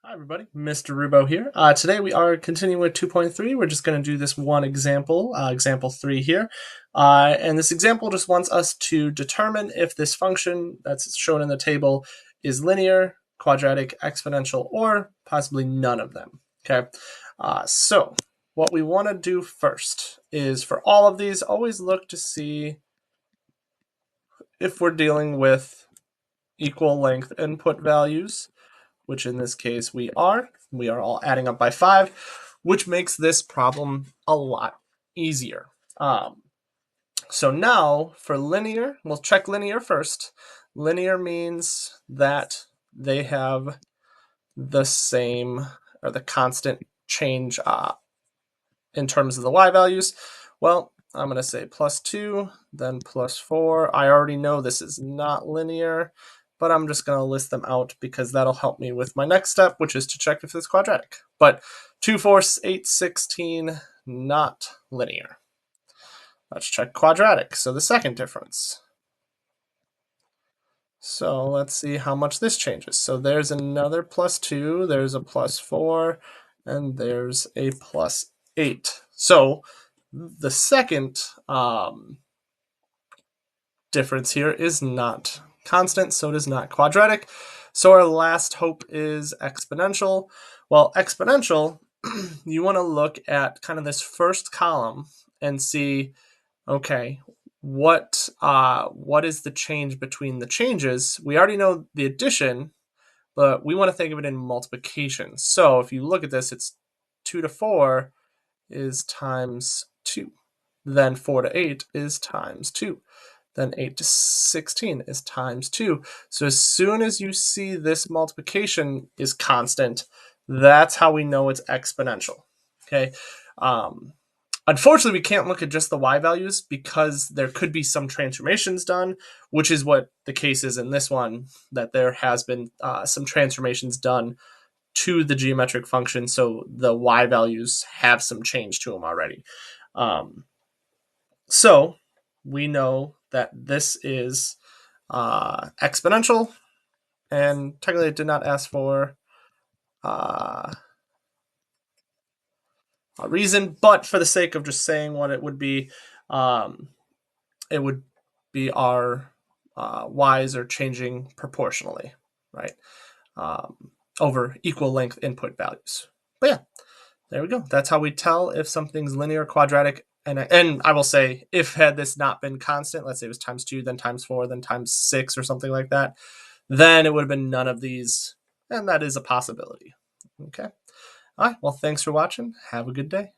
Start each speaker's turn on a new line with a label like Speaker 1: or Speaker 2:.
Speaker 1: Hi everybody, Mr. Rubo here. Today we are continuing with 2.3. We're just going to do this one example, example 3 here. And this example just wants us to determine if this function that's shown in the table is linear, quadratic, exponential, or possibly none of them. Okay, so what we want to do first is for all of these, always look to see if we're dealing with equal length input values, which in this case we are. We are all adding up by 5, which makes this problem a lot easier. So now for linear, we'll check linear first. Linear means that they have the same or the constant change in terms of the y values. Well, I'm going to say plus 2, then plus 4. I already know this is not linear, but I'm just going to list them out because that'll help me with my next step, which is to check if it's quadratic. But 2, 4, 8, 16, not linear. Let's check quadratic. So the second difference. So let's see how much this changes. So there's another plus 2, there's a plus 4, and there's a plus 8. So the second difference here is not constant, so it is not quadratic. So our last hope is exponential. Well, exponential, you want to look at kind of this first column and see, okay, what is the change between the changes? We already know the addition, but we want to think of it in multiplication. So if you look at this, it's 2 to 4 is times 2. Then 4 to 8 is times 2. Then 8 to 16 is times 2. So as soon as you see this multiplication is constant, that's how we know it's exponential. Okay. Unfortunately, we can't look at just the y values because there could be some transformations done, which is what the case is in this one, that there has been some transformations done to the geometric function, so the y values have some change to them already. So we know that this is exponential, and technically it did not ask for a reason, but for the sake of just saying what it would be our y's are changing proportionally, right, over equal length input values. But yeah, there we go. That's how we tell if something's linear, quadratic, and I will say, if had this not been constant, let's say it was times 2, then times 4, then times 6 or something like that, then it would have been none of these, and that is a possibility. Okay. All right. Well, thanks for watching. Have a good day.